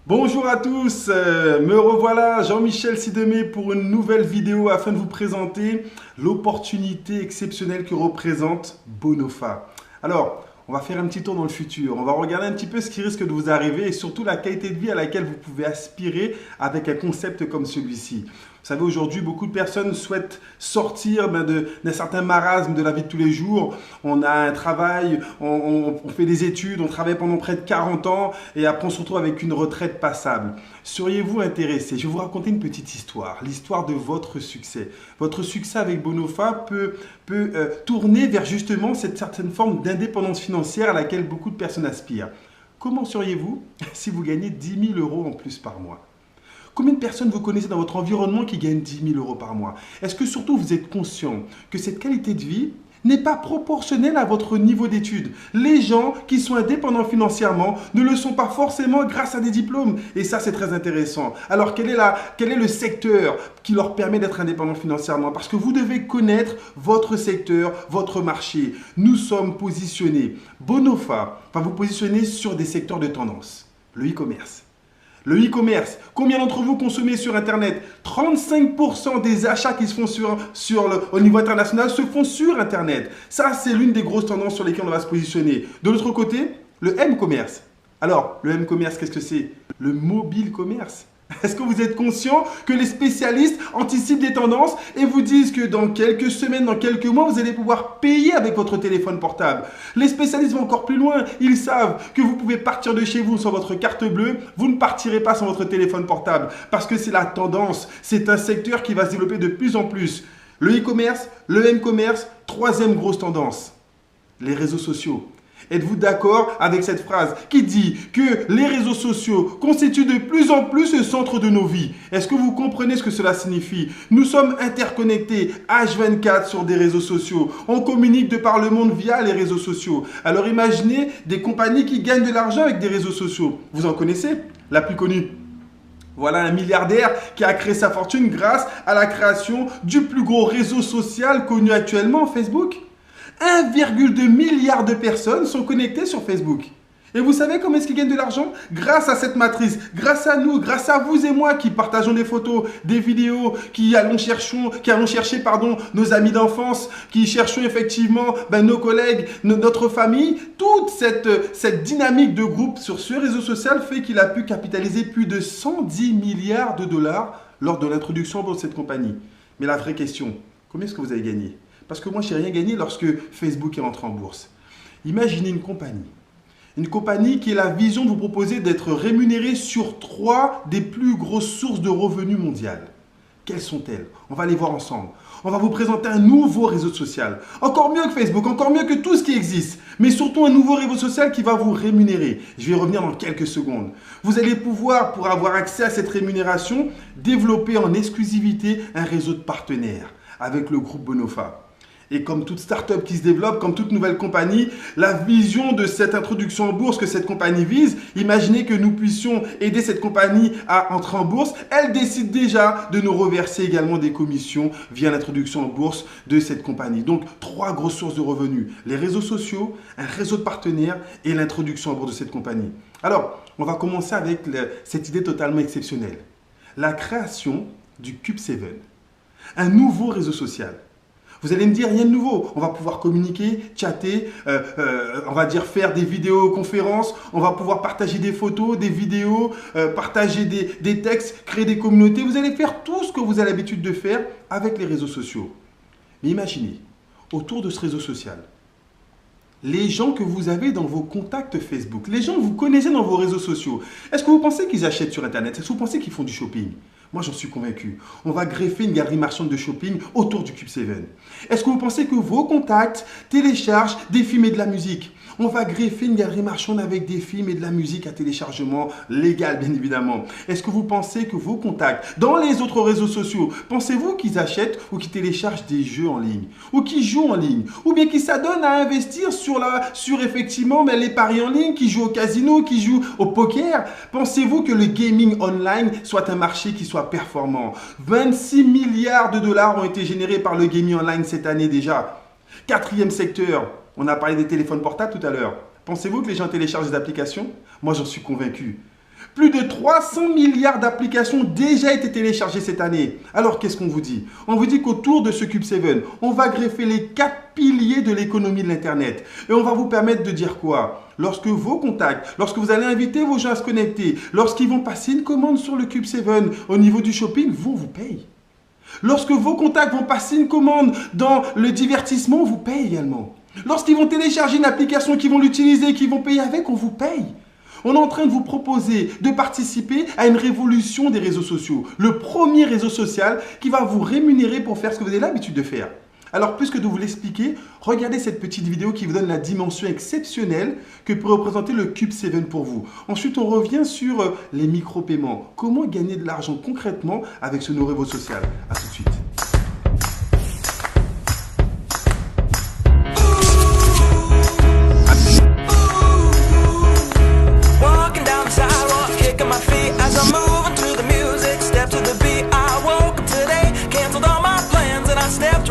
Bonjour à tous, me revoilà Jean-Michel Sidemé pour une nouvelle vidéo afin de vous présenter l'opportunité exceptionnelle que représente Bonofa. Alors, on va faire un petit tour dans le futur, on va regarder un petit peu ce qui risque de vous arriver et surtout la qualité de vie à laquelle vous pouvez aspirer avec un concept comme celui-ci. Vous savez, aujourd'hui, beaucoup de personnes souhaitent sortir d'un certain marasme de la vie de tous les jours. On a un travail, on fait des études, on travaille pendant près de 40 ans et après on se retrouve avec une retraite passable. Seriez-vous intéressé? Je vais vous raconter une petite histoire, l'histoire de votre succès. Votre succès avec Bonofa peut tourner vers justement cette certaine forme d'indépendance financière à laquelle beaucoup de personnes aspirent. Comment seriez-vous si vous gagnez 10 000 euros en plus par mois? Combien de personnes vous connaissez dans votre environnement qui gagnent 10 000 euros par mois? Est-ce que surtout vous êtes conscient que cette qualité de vie n'est pas proportionnelle à votre niveau d'études? Les gens qui sont indépendants financièrement ne le sont pas forcément grâce à des diplômes. Et ça, c'est très intéressant. Alors, quel est le secteur qui leur permet d'être indépendants financièrement? Parce que vous devez connaître votre secteur, votre marché. Nous sommes positionnés. Bonofa va vous positionner sur des secteurs de tendance. Le e-commerce. Le e-commerce, combien d'entre vous consommez sur Internet? 35% des achats qui se font au niveau international se font sur Internet. Ça, c'est l'une des grosses tendances sur lesquelles on va se positionner. De l'autre côté, le m-commerce. Alors, le m-commerce, qu'est-ce que c'est? Le mobile commerce. Est-ce que vous êtes conscient que les spécialistes anticipent des tendances et vous disent que dans quelques semaines, dans quelques mois, vous allez pouvoir payer avec votre téléphone portable? Les spécialistes vont encore plus loin. Ils savent que vous pouvez partir de chez vous sans votre carte bleue. Vous ne partirez pas sans votre téléphone portable parce que c'est la tendance. C'est un secteur qui va se développer de plus en plus. Le e-commerce, le m-commerce, troisième grosse tendance, les réseaux sociaux. Êtes-vous d'accord avec cette phrase qui dit que les réseaux sociaux constituent de plus en plus le centre de nos vies? Est-ce que vous comprenez ce que cela signifie? Nous sommes interconnectés H24 sur des réseaux sociaux. On communique de par le monde via les réseaux sociaux. Alors imaginez des compagnies qui gagnent de l'argent avec des réseaux sociaux. Vous en connaissez? La plus connue. Voilà un milliardaire qui a créé sa fortune grâce à la création du plus gros réseau social connu actuellement, Facebook. 1,2 milliard de personnes sont connectées sur Facebook. Et vous savez comment est-ce qu'ils gagnent de l'argent? Grâce à cette matrice, grâce à nous, grâce à vous et moi qui partageons des photos, des vidéos, qui allons chercher nos amis d'enfance, qui cherchons effectivement nos collègues, notre famille. Toute cette dynamique de groupe sur ce réseau social fait qu'il a pu capitaliser plus de 110 milliards de dollars lors de l'introduction de cette compagnie. Mais la vraie question, combien est-ce que vous avez gagné? Parce que moi, je n'ai rien gagné lorsque Facebook est rentré en bourse. Imaginez une compagnie qui a la vision de vous proposer d'être rémunéré sur 3 des plus grosses sources de revenus mondiales. Quelles sont-elles? On va les voir ensemble. On va vous présenter un nouveau réseau social. Encore mieux que Facebook, encore mieux que tout ce qui existe. Mais surtout un nouveau réseau social qui va vous rémunérer. Je vais y revenir dans quelques secondes. Vous allez pouvoir, pour avoir accès à cette rémunération, développer en exclusivité un réseau de partenaires avec le groupe Bonofa. Et comme toute start-up qui se développe, comme toute nouvelle compagnie, la vision de cette introduction en bourse que cette compagnie vise, imaginez que nous puissions aider cette compagnie à entrer en bourse. Elle décide déjà de nous reverser également des commissions via l'introduction en bourse de cette compagnie. Donc, 3 grosses sources de revenus. Les réseaux sociaux, un réseau de partenaires et l'introduction en bourse de cette compagnie. Alors, on va commencer avec cette idée totalement exceptionnelle. La création du Cube 7, un nouveau réseau social. Vous allez me dire, rien de nouveau. On va pouvoir communiquer, chatter, on va dire faire des vidéoconférences, on va pouvoir partager des photos, des vidéos, partager des textes, créer des communautés. Vous allez faire tout ce que vous avez l'habitude de faire avec les réseaux sociaux. Mais imaginez, autour de ce réseau social, les gens que vous avez dans vos contacts Facebook, les gens que vous connaissez dans vos réseaux sociaux, est-ce que vous pensez qu'ils achètent sur Internet? Est-ce que vous pensez qu'ils font du shopping? Moi, j'en suis convaincu. On va greffer une galerie marchande de shopping autour du Cube 7. Est-ce que vous pensez que vos contacts téléchargent des films et de la musique? On va greffer une galerie marchande avec des films et de la musique à téléchargement légal, bien évidemment. Est-ce que vous pensez que vos contacts, dans les autres réseaux sociaux, pensez-vous qu'ils achètent ou qu'ils téléchargent des jeux en ligne? Ou qu'ils jouent en ligne? Ou bien qu'ils s'adonnent à investir sur effectivement les paris en ligne, qui jouent au casino, qui jouent au poker? Pensez-vous que le gaming online soit un marché qui soit performant? 26 milliards de dollars ont été générés par le gaming online cette année déjà. Quatrième secteur, on a parlé des téléphones portables tout à l'heure. Pensez-vous que les gens téléchargent des applications? Moi, j'en suis convaincu. Plus de 300 milliards d'applications ont déjà été téléchargées cette année. Alors qu'est-ce qu'on vous dit? On vous dit qu'autour de ce Cube7, on va greffer les 4 piliers de l'économie de l'Internet. Et on va vous permettre de dire quoi? Lorsque vos contacts, lorsque vous allez inviter vos gens à se connecter, lorsqu'ils vont passer une commande sur le Cube7 au niveau du shopping, vous payez. Lorsque vos contacts vont passer une commande dans le divertissement, on vous paye également. Lorsqu'ils vont télécharger une application, qu'ils vont l'utiliser, qu'ils vont payer avec, on vous paye. On est en train de vous proposer de participer à une révolution des réseaux sociaux. Le premier réseau social qui va vous rémunérer pour faire ce que vous avez l'habitude de faire. Alors, plus que de vous l'expliquer, regardez cette petite vidéo qui vous donne la dimension exceptionnelle que peut représenter le Cube7 pour vous. Ensuite, on revient sur les micro-paiements. Comment gagner de l'argent concrètement avec ce nouveau réseau social? A tout de suite.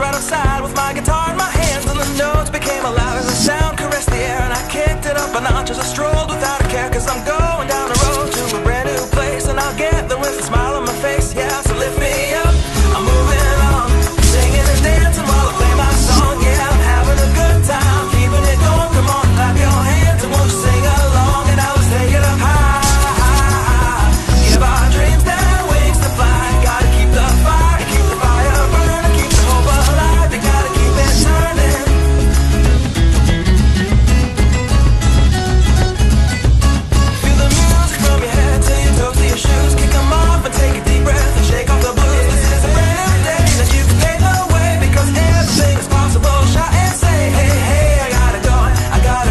Outside with my guitar in my hands and the notes became alive as the sound caressed the air and I kicked it up a notch as I strolled without a care cause I'm going down the road to a brand new place and I'll get there with a smile on my face, yeah, so lift me up, I'm moving on, singing and dancing while I play my song, yeah, I'm having a good time, keeping it going, come on, clap your hands and won't you sing along and now let's take it up high, give our dreams their wings to fly, gotta keep the fire burning, keep the hope alive, you gotta keep it turning. Feel the music from your head to your toes to your shoes, kick them off and take a deep breath and shake off the blues. This is a brand new day that you can pave the way because everything is possible. Shout and say, hey, hey, I got it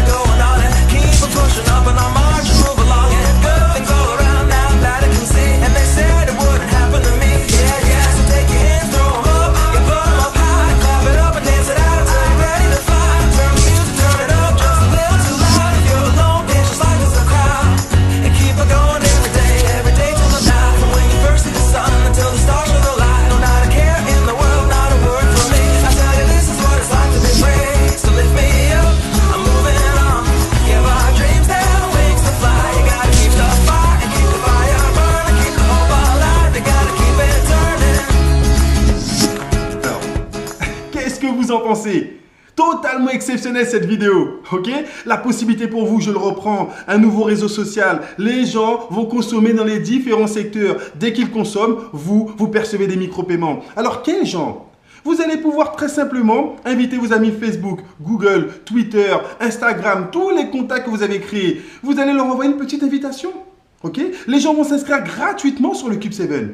going on and keep on pushing up and I'll march and move along and good things all around now that I can see and they said it wouldn't happen to me. Yeah, yeah, so take your hands, throw them up, you put them up high, clap it up and dance it out till you're ready to fly. Turn the music, turn it up just a little too loud. If you're alone, dance just like there's a crowd and keep it going every day till the night. From when you first see the sun until the stars show the light. No, not a care in the world, not a word from me. I tell you this is what it's like to be free. So lift me up, I'm moving on. Give our dreams their wings to fly. You gotta keep the fire and keep the fire burning, keep the hope alive. You gotta keep it turning. Alors, qu'est-ce que vous en pensez? Totalement exceptionnelle cette vidéo, ok? La possibilité pour vous, je le reprends, un nouveau réseau social. Les gens vont consommer dans les différents secteurs. Dès qu'ils consomment, vous percevez des micro-paiements. Alors, quels gens? Vous allez pouvoir très simplement inviter vos amis Facebook, Google, Twitter, Instagram, tous les contacts que vous avez créés. Vous allez leur envoyer une petite invitation, ok? Les gens vont s'inscrire gratuitement sur le Cube7.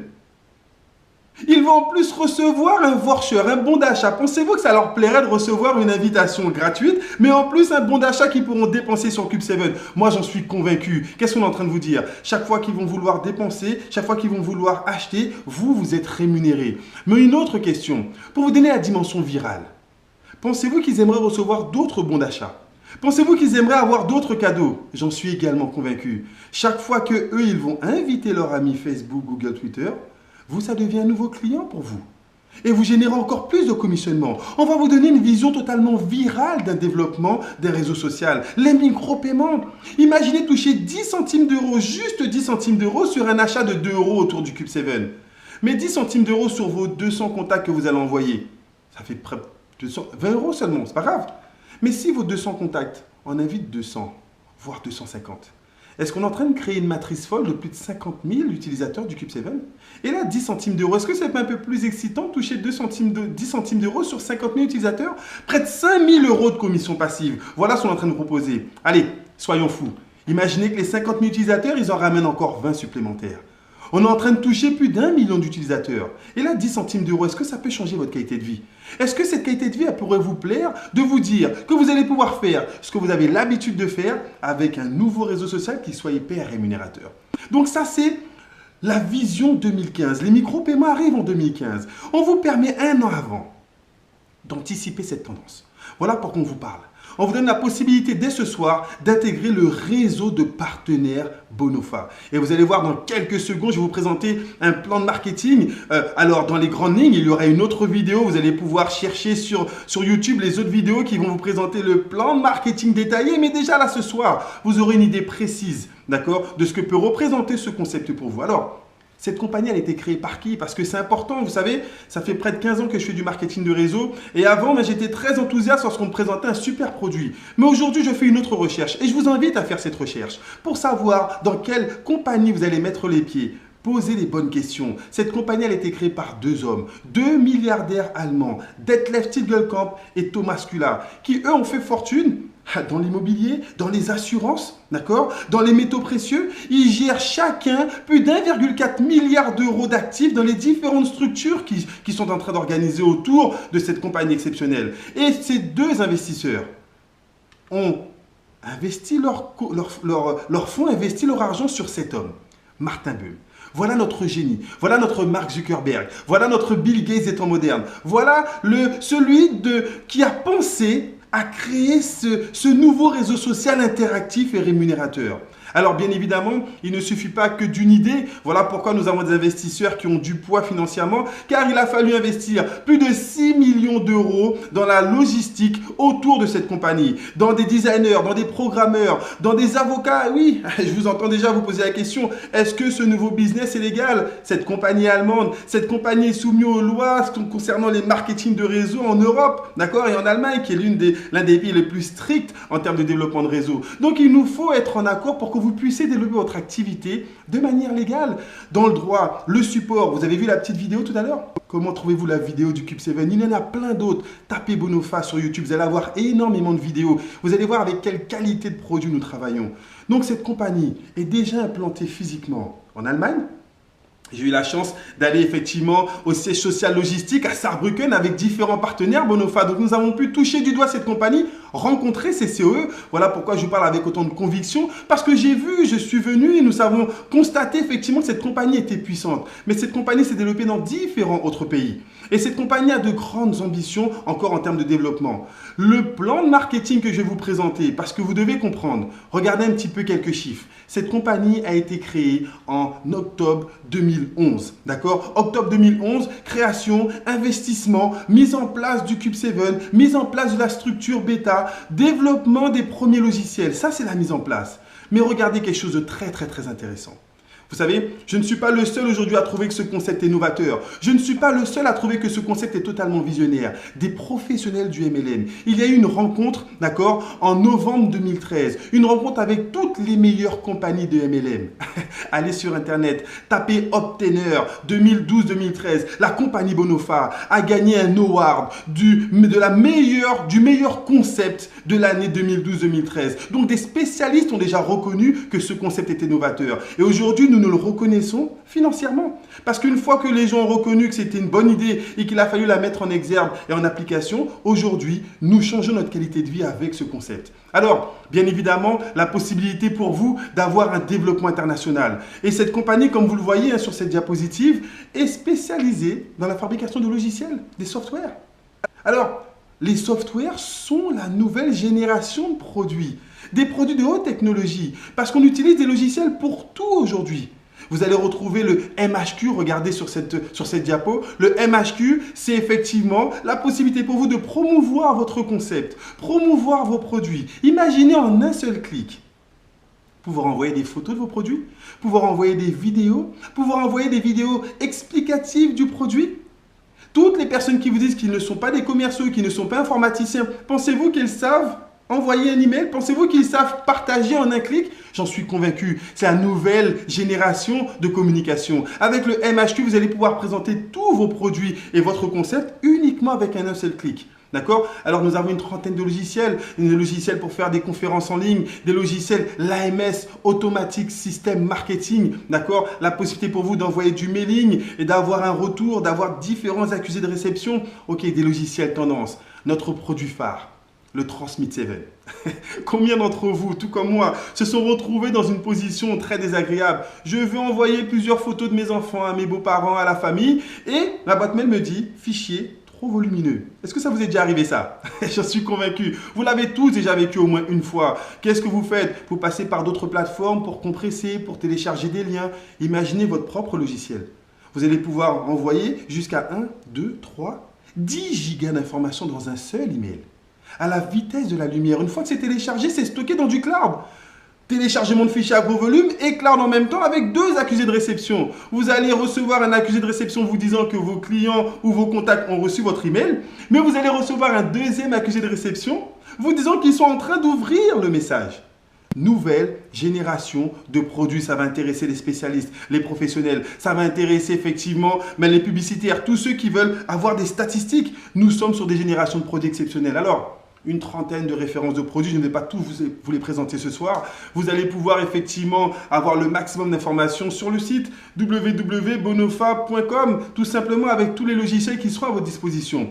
Ils vont en plus recevoir un voucher, un bon d'achat. Pensez-vous que ça leur plairait de recevoir une invitation gratuite, mais en plus un bon d'achat qu'ils pourront dépenser sur Cube7? Moi, j'en suis convaincu. Qu'est-ce qu'on est en train de vous dire? Chaque fois qu'ils vont vouloir dépenser, chaque fois qu'ils vont vouloir acheter, vous êtes rémunéré. Mais une autre question, pour vous donner la dimension virale. Pensez-vous qu'ils aimeraient recevoir d'autres bons d'achat? Pensez-vous qu'ils aimeraient avoir d'autres cadeaux? J'en suis également convaincu. Chaque fois qu'eux, ils vont inviter leurs amis Facebook, Google, Twitter, vous, ça devient un nouveau client pour vous. Et vous générez encore plus de commissionnement. On va vous donner une vision totalement virale d'un développement des réseaux sociaux. Les micro-paiements. Imaginez toucher 10 centimes d'euros, juste 10 centimes d'euros sur un achat de 2 euros autour du Cube7. Mais 10 centimes d'euros sur vos 200 contacts que vous allez envoyer, ça fait près de 20 euros seulement, c'est pas grave. Mais si vos 200 contacts en invitent 200, voire 250, est-ce qu'on est en train de créer une matrice folle de plus de 50 000 utilisateurs du Cube7? Et là, 10 centimes d'euros, est-ce que c'est un peu plus excitant de toucher 10 centimes d'euros sur 50 000 utilisateurs? Près de 5 000 euros de commission passive. Voilà ce qu'on est en train de proposer. Allez, soyons fous. Imaginez que les 50 000 utilisateurs, ils en ramènent encore 20 supplémentaires. On est en train de toucher plus d'1 million d'utilisateurs. Et là, 10 centimes d'euros, est-ce que ça peut changer votre qualité de vie? Est-ce que cette qualité de vie, elle pourrait vous plaire de vous dire que vous allez pouvoir faire ce que vous avez l'habitude de faire avec un nouveau réseau social qui soit hyper rémunérateur? Donc ça, c'est la vision 2015. Les micro-paiements arrivent en 2015. On vous permet un an avant d'anticiper cette tendance. Voilà pourquoi on vous parle. On vous donne la possibilité dès ce soir d'intégrer le réseau de partenaires Bonofa. Et vous allez voir dans quelques secondes, je vais vous présenter un plan de marketing. Alors, dans les grandes lignes, il y aura une autre vidéo. Vous allez pouvoir chercher sur YouTube les autres vidéos qui vont vous présenter le plan de marketing détaillé. Mais déjà là, ce soir, vous aurez une idée précise, d'accord, de ce que peut représenter ce concept pour vous. Alors, cette compagnie, elle a été créée par qui? Parce que c'est important, vous savez, ça fait près de 15 ans que je fais du marketing de réseau. Et avant, j'étais très enthousiaste lorsqu'on me présentait un super produit. Mais aujourd'hui, je fais une autre recherche. Et je vous invite à faire cette recherche pour savoir dans quelle compagnie vous allez mettre les pieds. Posez les bonnes questions. Cette compagnie, elle a été créée par deux hommes, deux milliardaires allemands, Detlef Tiegelkamp et Thomas Kuhler, qui eux ont fait fortune dans l'immobilier, dans les assurances, d'accord, dans les métaux précieux. Ils gèrent chacun plus d'1,4 milliard d'euros d'actifs dans les différentes structures qui sont en train d'organiser autour de cette compagnie exceptionnelle. Et ces deux investisseurs ont investi leur fonds, investi leur argent sur cet homme, Martin Böhm. Voilà notre génie, voilà notre Mark Zuckerberg, voilà notre Bill Gates des temps modernes, voilà celui qui a pensé à créer ce nouveau réseau social interactif et rémunérateur. Alors bien évidemment, il ne suffit pas que d'une idée. Voilà pourquoi nous avons des investisseurs qui ont du poids financièrement, car il a fallu investir plus de 6 millions d'euros dans la logistique autour de cette compagnie, dans des designers, dans des programmeurs, dans des avocats. Oui, je vous entends déjà vous poser la question, est-ce que ce nouveau business est légal? Cette compagnie allemande, cette compagnie est soumise aux lois concernant les marketing de réseau en Europe, d'accord, et en Allemagne, qui est l'un des pays les plus stricts en termes de développement de réseau. Donc il nous faut être en accord pour que vous puissiez développer votre activité de manière légale, dans le droit, le support. Vous avez vu la petite vidéo tout à l'heure? Comment trouvez-vous la vidéo du Cube 7? Il y en a plein d'autres. Tapez Bonofa sur YouTube, vous allez avoir énormément de vidéos. Vous allez voir avec quelle qualité de produit nous travaillons. Donc cette compagnie est déjà implantée physiquement en Allemagne. J'ai eu la chance d'aller effectivement au siège social logistique à Saarbrücken avec différents partenaires Bonofa. Donc nous avons pu toucher du doigt cette compagnie, rencontrer ces COE. Voilà pourquoi je vous parle avec autant de conviction. Parce que j'ai vu, je suis venu et nous avons constaté effectivement que cette compagnie était puissante. Mais cette compagnie s'est développée dans différents autres pays. Et cette compagnie a de grandes ambitions encore en termes de développement. Le plan de marketing que je vais vous présenter, parce que vous devez comprendre, regardez un petit peu quelques chiffres. Cette compagnie a été créée en octobre 2011. D'accord? Octobre 2011, création, investissement, mise en place du Cube 7, mise en place de la structure bêta, développement des premiers logiciels. Ça, c'est la mise en place. Mais regardez quelque chose de très, très, très intéressant. Vous savez, je ne suis pas le seul aujourd'hui à trouver que ce concept est novateur. Je ne suis pas le seul à trouver que ce concept est totalement visionnaire. Des professionnels du MLM. Il y a eu une rencontre, d'accord, en novembre 2013. Une rencontre avec toutes les meilleures compagnies de MLM. Allez sur Internet, tapez Obtainer 2012-2013. La compagnie Bonofa a gagné un award du meilleur concept de l'année 2012-2013. Donc des spécialistes ont déjà reconnu que ce concept était novateur. Et aujourd'hui, nous le reconnaissons financièrement. Parce qu'une fois que les gens ont reconnu que c'était une bonne idée et qu'il a fallu la mettre en exergue et en application, aujourd'hui, nous changeons notre qualité de vie avec ce concept. Alors, bien évidemment, la possibilité pour vous d'avoir un développement international. Et cette compagnie, comme vous le voyez sur cette diapositive, est spécialisée dans la fabrication de logiciels, des softwares. Alors, les softwares sont la nouvelle génération de produits. Des produits de haute technologie, parce qu'on utilise des logiciels pour tout aujourd'hui. Vous allez retrouver le MHQ, regardez sur cette diapo. Le MHQ, c'est effectivement la possibilité pour vous de promouvoir votre concept, promouvoir vos produits. Imaginez en un seul clic, pouvoir envoyer des photos de vos produits, pouvoir envoyer des vidéos, pouvoir envoyer des vidéos explicatives du produit. Toutes les personnes qui vous disent qu'ils ne sont pas des commerciaux, qu'ils ne sont pas informaticiens, pensez-vous qu'ils savent envoyer un email? Pensez-vous qu'ils savent partager en un clic? J'en suis convaincu. C'est la nouvelle génération de communication. Avec le MHQ, vous allez pouvoir présenter tous vos produits et votre concept uniquement avec un seul clic. D'accord? Alors nous avons une trentaine de logiciels. Des logiciels pour faire des conférences en ligne, des logiciels l'AMS, Automatic System Marketing. D'accord? La possibilité pour vous d'envoyer du mailing et d'avoir un retour, d'avoir différents accusés de réception. Ok, des logiciels tendance. Notre produit phare, le Transmit 7. Combien d'entre vous, tout comme moi, se sont retrouvés dans une position très désagréable? Je veux envoyer plusieurs photos de mes enfants à mes beaux-parents, à la famille, et ma boîte mail me dit fichier trop volumineux. Est-ce que ça vous est déjà arrivé ça? Je suis convaincu. Vous l'avez tous déjà vécu au moins une fois. Qu'est-ce que vous faites? Vous passez par d'autres plateformes pour compresser, pour télécharger des liens. Imaginez votre propre logiciel. Vous allez pouvoir envoyer jusqu'à 1, 2, 3, 10 gigas d'informations dans un seul email. À la vitesse de la lumière. Une fois que c'est téléchargé, c'est stocké dans du cloud. Téléchargement de fichiers à gros volume et cloud en même temps avec 2 accusés de réception. Vous allez recevoir un accusé de réception vous disant que vos clients ou vos contacts ont reçu votre email, mais vous allez recevoir un deuxième accusé de réception vous disant qu'ils sont en train d'ouvrir le message. Nouvelle génération de produits, ça va intéresser les spécialistes, les professionnels, ça va intéresser effectivement les publicitaires, tous ceux qui veulent avoir des statistiques. Nous sommes sur des générations de produits exceptionnelles. Alors, une trentaine de références de produits, je ne vais pas tous vous les présenter ce soir. Vous allez pouvoir effectivement avoir le maximum d'informations sur le site www.bonofa.com, tout simplement avec tous les logiciels qui seront à votre disposition.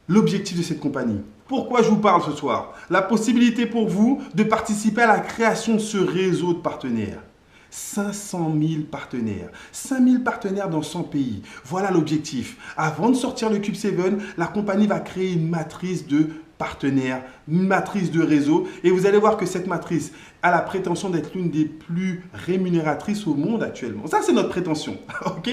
L'objectif de cette compagnie. Pourquoi je vous parle ce soir? La possibilité pour vous de participer à la création de ce réseau de partenaires. 500 000 partenaires, 5 000 partenaires dans 100 pays. Voilà l'objectif. Avant de sortir le Cube 7, la compagnie va créer une matrice de partenaires, une matrice de réseau. Et vous allez voir que cette matrice a la prétention d'être l'une des plus rémunératrices au monde actuellement. Ça, c'est notre prétention. OK?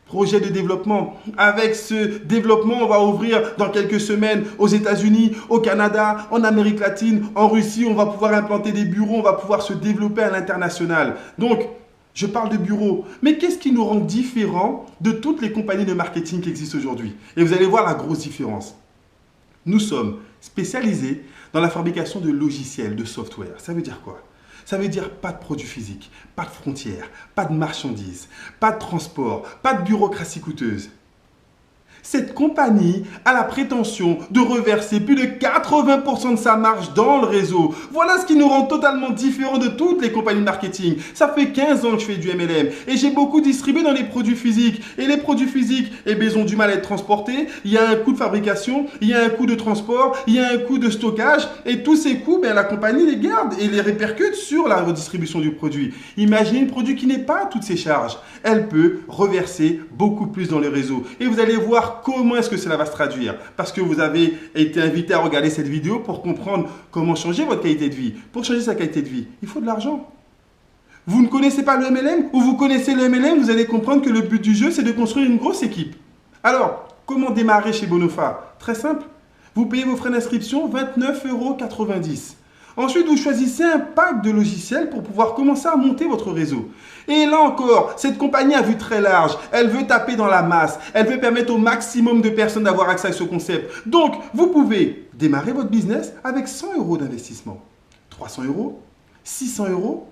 Projet de développement. Avec ce développement, on va ouvrir dans quelques semaines aux États-Unis, au Canada, en Amérique latine, en Russie. On va pouvoir implanter des bureaux, on va pouvoir se développer à l'international. Donc, je parle de bureaux. Mais qu'est-ce qui nous rend différents de toutes les compagnies de marketing qui existent aujourd'hui? Et vous allez voir la grosse différence. Nous sommes spécialisés dans la fabrication de logiciels, de software. Ça veut dire quoi? Ça veut dire pas de produits physiques, pas de frontières, pas de marchandises, pas de transport, pas de bureaucratie coûteuse. Cette compagnie a la prétention de reverser plus de 80% de sa marge dans le réseau. Voilà ce qui nous rend totalement différents de toutes les compagnies de marketing. Ça fait 15 ans que je fais du MLM et j'ai beaucoup distribué dans les produits physiques. Et les produits physiques, ils ont du mal à être transportés. Il y a un coût de fabrication, il y a un coût de transport, il y a un coût de stockage. Et tous ces coûts, la compagnie les garde et les répercute sur la redistribution du produit. Imaginez un produit qui n'est pas à toutes ses charges. Elle peut reverser beaucoup plus dans le réseau. Et vous allez voir comment est-ce que cela va se traduire? Parce que vous avez été invité à regarder cette vidéo pour comprendre comment changer votre qualité de vie. Pour changer sa qualité de vie, il faut de l'argent. Vous ne connaissez pas le MLM ou vous connaissez le MLM, vous allez comprendre que le but du jeu, c'est de construire une grosse équipe. Alors, comment démarrer chez Bonofa? Très simple. Vous payez vos frais d'inscription 29,90 €. Ensuite, vous choisissez un pack de logiciels pour pouvoir commencer à monter votre réseau. Et là encore, cette compagnie a vu très large. Elle veut taper dans la masse. Elle veut permettre au maximum de personnes d'avoir accès à ce concept. Donc, vous pouvez démarrer votre business avec 100 € d'investissement, 300 €, 600 €,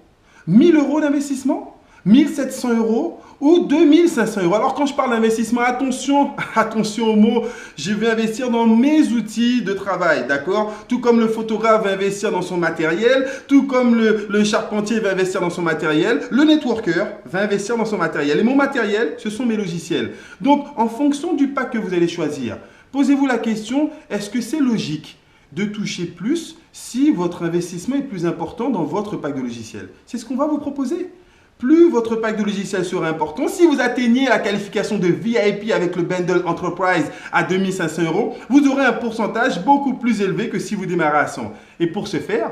1000 € d'investissement, 1700 € ou 2500 €. Alors quand je parle d'investissement, attention aux mots, je vais investir dans mes outils de travail, d'accord? Tout comme le photographe va investir dans son matériel, tout comme le charpentier va investir dans son matériel, le networker va investir dans son matériel. Et mon matériel, ce sont mes logiciels. Donc en fonction du pack que vous allez choisir, posez-vous la question, est-ce que c'est logique de toucher plus si votre investissement est plus important dans votre pack de logiciels? C'est ce qu'on va vous proposer. Plus votre pack de logiciels sera important, si vous atteignez la qualification de VIP avec le bundle Enterprise à 2500 €, vous aurez un pourcentage beaucoup plus élevé que si vous démarrez à 100. Et pour ce faire,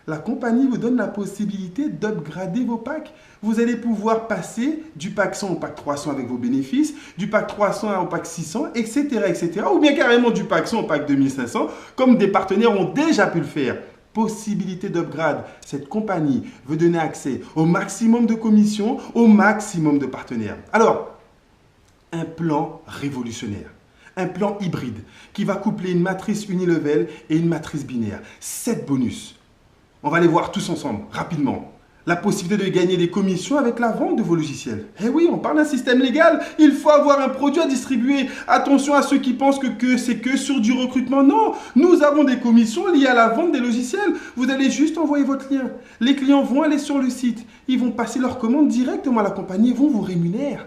la compagnie vous donne la possibilité d'upgrader vos packs. Vous allez pouvoir passer du pack 100 au pack 300 avec vos bénéfices, du pack 300 au pack 600, etc., etc. Ou bien carrément du pack 100 au pack 2500, comme des partenaires ont déjà pu le faire. Possibilité d'upgrade. Cette compagnie veut donner accès au maximum de commissions, au maximum de partenaires. Alors, un plan révolutionnaire, un plan hybride qui va coupler une matrice unilevel et une matrice binaire. 7 bonus. On va les voir tous ensemble, rapidement. La possibilité de gagner des commissions avec la vente de vos logiciels. Eh oui, on parle d'un système légal. Il faut avoir un produit à distribuer. Attention à ceux qui pensent que c'est que sur du recrutement. Non, nous avons des commissions liées à la vente des logiciels. Vous allez juste envoyer votre lien. Les clients vont aller sur le site. Ils vont passer leur commande directement à la compagnie et vont vous rémunérer.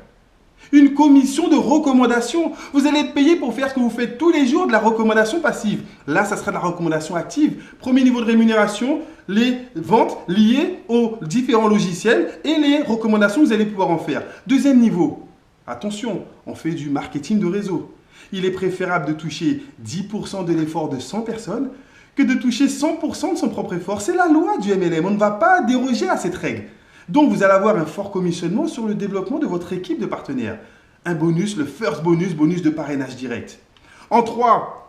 Une commission de recommandation. Vous allez être payé pour faire ce que vous faites tous les jours, de la recommandation passive. Là, ça sera de la recommandation active. Premier niveau de rémunération, les ventes liées aux différents logiciels et les recommandations que vous allez pouvoir en faire. Deuxième niveau, attention, on fait du marketing de réseau. Il est préférable de toucher 10% de l'effort de 100 personnes que de toucher 100% de son propre effort. C'est la loi du MLM, on ne va pas déroger à cette règle. Donc vous allez avoir un fort commissionnement sur le développement de votre équipe de partenaires. Un bonus, le first bonus, bonus de parrainage direct. En 3,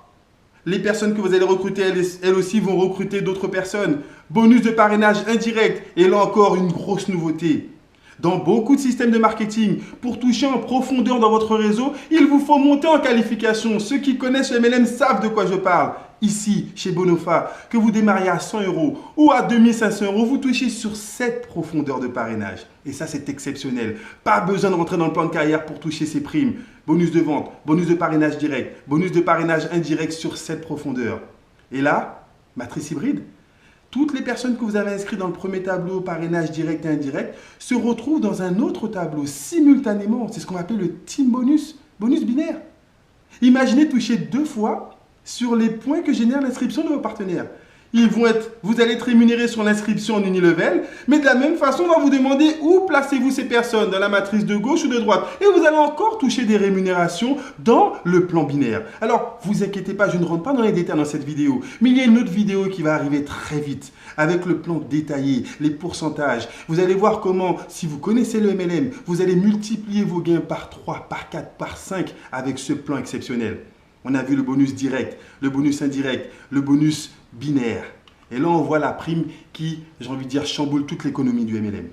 les personnes que vous allez recruter, elles aussi vont recruter d'autres personnes. Bonus de parrainage indirect. Et là encore, une grosse nouveauté. Dans beaucoup de systèmes de marketing, pour toucher en profondeur dans votre réseau, il vous faut monter en qualification. Ceux qui connaissent le MLM savent de quoi je parle. Ici, chez Bonofa, que vous démarriez à 100 € ou à 2500 €, vous touchez sur cette profondeur de parrainage. Et ça, c'est exceptionnel. Pas besoin de rentrer dans le plan de carrière pour toucher ces primes. Bonus de vente, bonus de parrainage direct, bonus de parrainage indirect sur cette profondeur. Et là, matrice hybride. Toutes les personnes que vous avez inscrites dans le premier tableau, parrainage direct et indirect, se retrouvent dans un autre tableau simultanément. C'est ce qu'on appelle le team bonus, bonus binaire. Imaginez toucher 2 fois sur les points que génère l'inscription de vos partenaires. Vous allez être rémunéré sur l'inscription en unilevel, mais de la même façon, on va vous demander où placez-vous ces personnes, dans la matrice de gauche ou de droite. Et vous allez encore toucher des rémunérations dans le plan binaire. Alors, vous inquiétez pas, je ne rentre pas dans les détails dans cette vidéo, mais il y a une autre vidéo qui va arriver très vite, avec le plan détaillé, les pourcentages. Vous allez voir comment, si vous connaissez le MLM, vous allez multiplier vos gains par 3, par 4, par 5 avec ce plan exceptionnel. On a vu le bonus direct, le bonus indirect, le bonus binaire. Et là, on voit la prime qui, j'ai envie de dire, chamboule toute l'économie du MLM.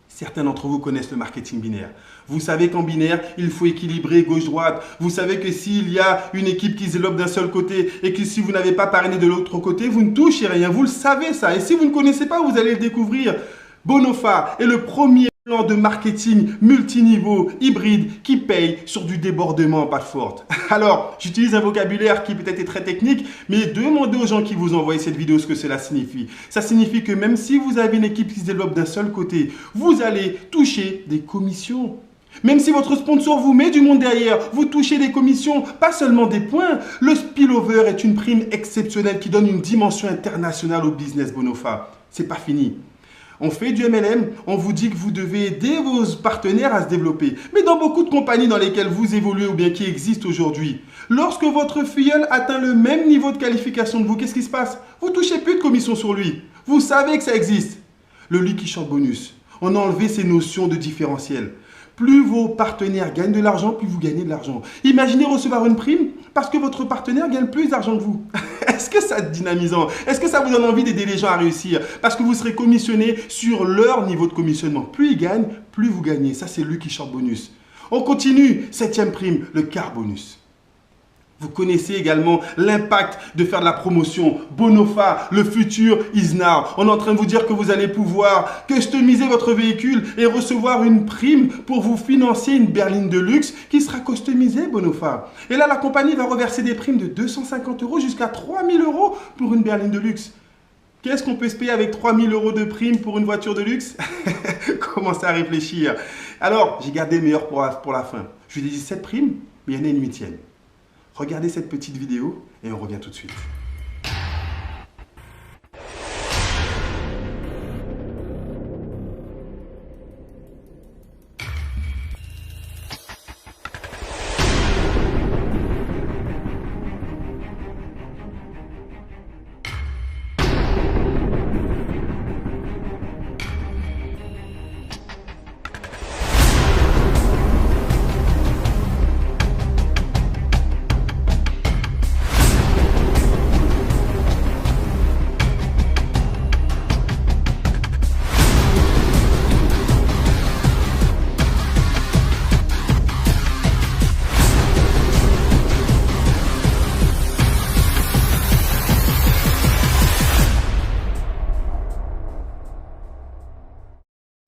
Certains d'entre vous connaissent le marketing binaire. Vous savez qu'en binaire, il faut équilibrer gauche-droite. Vous savez que s'il y a une équipe qui se développe d'un seul côté et que si vous n'avez pas parrainé de l'autre côté, vous ne touchez rien. Vous le savez ça. Et si vous ne connaissez pas, vous allez le découvrir. Bonofa est le premier plan de marketing multiniveau, hybride, qui paye sur du débordement en pâte forte. Alors, j'utilise un vocabulaire qui peut-être est très technique, mais demandez aux gens qui vous envoient cette vidéo ce que cela signifie. Ça signifie que même si vous avez une équipe qui se développe d'un seul côté, vous allez toucher des commissions. Même si votre sponsor vous met du monde derrière, vous touchez des commissions, pas seulement des points. Le spillover est une prime exceptionnelle qui donne une dimension internationale au business Bonofa. C'est pas fini. On fait du MLM, on vous dit que vous devez aider vos partenaires à se développer. Mais dans beaucoup de compagnies dans lesquelles vous évoluez ou bien qui existent aujourd'hui, lorsque votre filleul atteint le même niveau de qualification de vous, qu'est-ce qui se passe? Vous ne touchez plus de commission sur lui. Vous savez que ça existe. Le Lucky Short Bonus. On a enlevé ces notions de différentiel. Plus vos partenaires gagnent de l'argent, plus vous gagnez de l'argent. Imaginez recevoir une prime parce que votre partenaire gagne plus d'argent que vous. Est-ce que ça dynamisant? Est-ce que ça vous donne envie d'aider les gens à réussir? Parce que vous serez commissionné sur leur niveau de commissionnement. Plus ils gagnent, plus vous gagnez. Ça, c'est le Lucky Short Bonus. On continue. 7e prime, le Car Bonus. Vous connaissez également l'impact de faire de la promotion. Bonofa, le futur is now. On est en train de vous dire que vous allez pouvoir customiser votre véhicule et recevoir une prime pour vous financer une berline de luxe qui sera customisée Bonofa. Et là, la compagnie va reverser des primes de 250 € jusqu'à 3000 € pour une berline de luxe. Qu'est-ce qu'on peut se payer avec 3000 € de prime pour une voiture de luxe? Commencez à réfléchir. Alors, j'ai gardé le meilleur pour la fin. Je vous ai dit 7 primes, mais il y en a une 8e. Regardez cette petite vidéo et on revient tout de suite.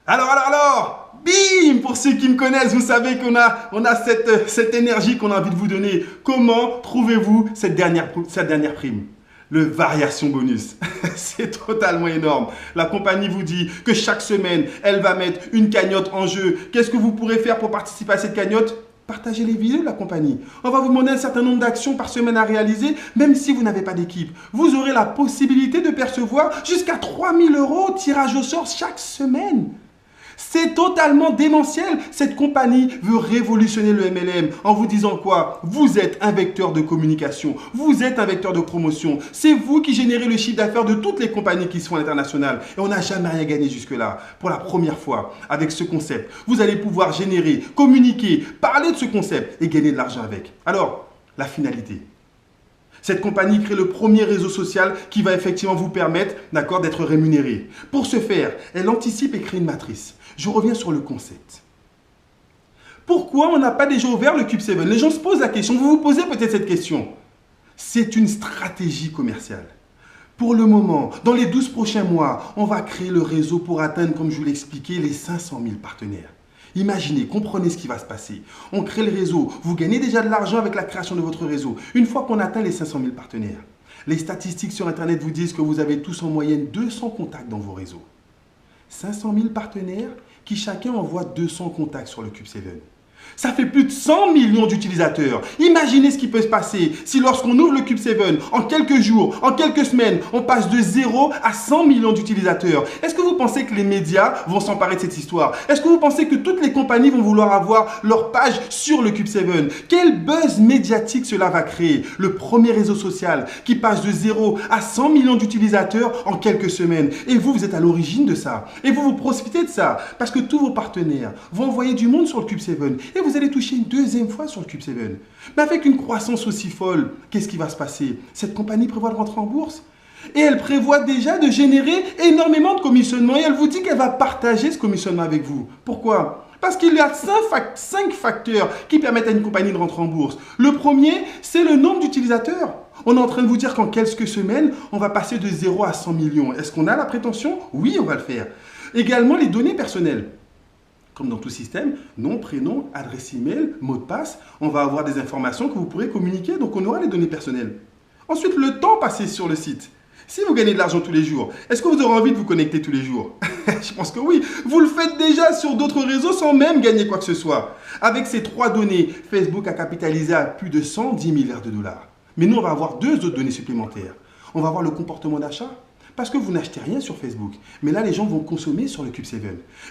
Alors, bim! Pour ceux qui me connaissent, vous savez qu'on a cette énergie qu'on a envie de vous donner. Comment trouvez-vous cette dernière prime? Le variation bonus. C'est totalement énorme. La compagnie vous dit que chaque semaine, elle va mettre une cagnotte en jeu. Qu'est-ce que vous pourrez faire pour participer à cette cagnotte? Partagez les vidéos de la compagnie. On va vous demander un certain nombre d'actions par semaine à réaliser, même si vous n'avez pas d'équipe. Vous aurez la possibilité de percevoir jusqu'à 3000 € tirage au sort chaque semaine. C'est totalement démentiel. Cette compagnie veut révolutionner le MLM en vous disant quoi? Vous êtes un vecteur de communication, vous êtes un vecteur de promotion. C'est vous qui générez le chiffre d'affaires de toutes les compagnies qui se font à l'international. Et on n'a jamais rien gagné jusque-là. Pour la première fois, avec ce concept, vous allez pouvoir générer, communiquer, parler de ce concept et gagner de l'argent avec. Alors, la finalité. Cette compagnie crée le premier réseau social qui va effectivement vous permettre, d'accord, d'être rémunéré. Pour ce faire, elle anticipe et crée une matrice. Je reviens sur le concept. Pourquoi on n'a pas déjà ouvert le Cube 7? Les gens se posent la question. Vous vous posez peut-être cette question. C'est une stratégie commerciale. Pour le moment, dans les 12 prochains mois, on va créer le réseau pour atteindre, comme je vous l'ai expliqué, les 500 000 partenaires. Imaginez, comprenez ce qui va se passer. On crée le réseau, vous gagnez déjà de l'argent avec la création de votre réseau. Une fois qu'on atteint les 500 000 partenaires, les statistiques sur Internet vous disent que vous avez tous en moyenne 200 contacts dans vos réseaux. 500 000 partenaires qui chacun envoie 200 contacts sur le Cube 7. Ça fait plus de 100 millions d'utilisateurs. Imaginez ce qui peut se passer si lorsqu'on ouvre le Cube 7, en quelques jours, en quelques semaines, on passe de 0 à 100 millions d'utilisateurs. Est-ce que vous pensez que les médias vont s'emparer de cette histoire? Est-ce que vous pensez que toutes les compagnies vont vouloir avoir leur page sur le Cube 7? Quel buzz médiatique cela va créer? Le premier réseau social qui passe de 0 à 100 millions d'utilisateurs en quelques semaines. Et vous, vous êtes à l'origine de ça. Et vous profitez de ça parce que tous vos partenaires vont envoyer du monde sur le Cube 7. Et vous allez toucher une deuxième fois sur le Cube 7. Mais avec une croissance aussi folle, qu'est-ce qui va se passer? Cette compagnie prévoit de rentrer en bourse. Et elle prévoit déjà de générer énormément de commissionnement. Et elle vous dit qu'elle va partager ce commissionnement avec vous. Pourquoi? Parce qu'il y a 5 facteurs qui permettent à une compagnie de rentrer en bourse. Le premier, c'est le nombre d'utilisateurs. On est en train de vous dire qu'en quelques semaines, on va passer de 0 à 100 millions. Est-ce qu'on a la prétention? Oui, on va le faire. Également, les données personnelles. Comme dans tout système, nom, prénom, adresse email, mot de passe, on va avoir des informations que vous pourrez communiquer, donc on aura les données personnelles. Ensuite, le temps passé sur le site. Si vous gagnez de l'argent tous les jours, est-ce que vous aurez envie de vous connecter tous les jours? Je pense que oui. Vous le faites déjà sur d'autres réseaux sans même gagner quoi que ce soit. Avec ces 3 données, Facebook a capitalisé à plus de 110 milliards de dollars. Mais nous, on va avoir 2 autres données supplémentaires. On va avoir le comportement d'achat. Parce que vous n'achetez rien sur Facebook. Mais là, les gens vont consommer sur le Cube 7.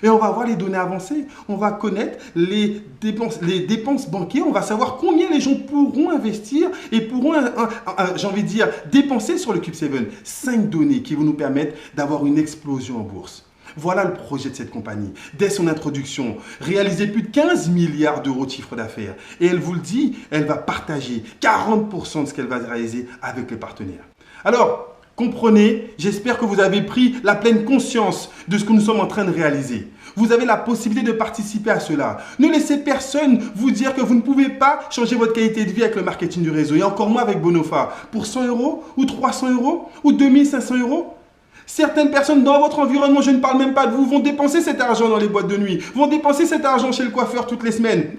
Et on va avoir les données avancées. On va connaître les dépenses bancaires. On va savoir combien les gens pourront investir et pourront, j'ai envie de dire, dépenser sur le Cube 7. 5 données qui vont nous permettre d'avoir une explosion en bourse. Voilà le projet de cette compagnie. Dès son introduction, réaliser plus de 15 milliards d'euros de chiffre d'affaires. Et elle vous le dit, elle va partager 40% de ce qu'elle va réaliser avec les partenaires. Alors, comprenez, j'espère que vous avez pris la pleine conscience de ce que nous sommes en train de réaliser. Vous avez la possibilité de participer à cela. Ne laissez personne vous dire que vous ne pouvez pas changer votre qualité de vie avec le marketing du réseau. Et encore moins avec Bonofa. Pour 100 € ou 300 € ou 2500 €. Certaines personnes dans votre environnement, je ne parle même pas de vous, vont dépenser cet argent dans les boîtes de nuit, vont dépenser cet argent chez le coiffeur toutes les semaines.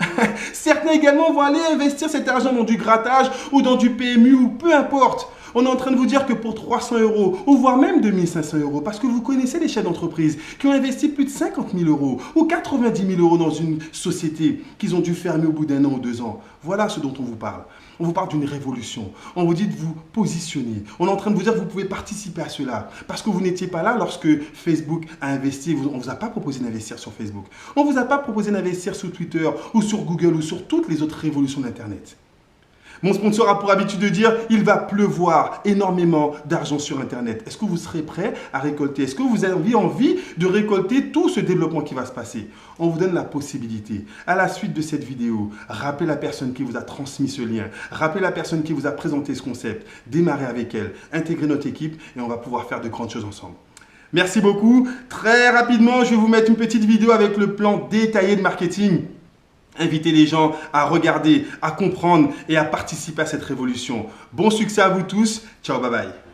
Certains également vont aller investir cet argent dans du grattage ou dans du PMU ou peu importe. On est en train de vous dire que pour 300 € ou voire même 2500 €, parce que vous connaissez les chefs d'entreprise qui ont investi plus de 50 000 € ou 90 000 € dans une société qu'ils ont dû fermer au bout d'1 an ou 2 ans. Voilà ce dont on vous parle. On vous parle d'une révolution. On vous dit de vous positionner. On est en train de vous dire que vous pouvez participer à cela. Parce que vous n'étiez pas là lorsque Facebook a investi. On ne vous a pas proposé d'investir sur Facebook. On ne vous a pas proposé d'investir sur Twitter ou sur Google ou sur toutes les autres révolutions d'Internet. Mon sponsor a pour habitude de dire il va pleuvoir énormément d'argent sur Internet. Est-ce que vous serez prêt à récolter? Est-ce que vous avez envie de récolter tout ce développement qui va se passer? On vous donne la possibilité. À la suite de cette vidéo, rappelez la personne qui vous a transmis ce lien. Rappelez la personne qui vous a présenté ce concept. Démarrez avec elle. Intégrez notre équipe et on va pouvoir faire de grandes choses ensemble. Merci beaucoup. Très rapidement, je vais vous mettre une petite vidéo avec le plan détaillé de marketing. Invitez les gens à regarder, à comprendre et à participer à cette révolution. Bon succès à vous tous. Ciao, bye bye.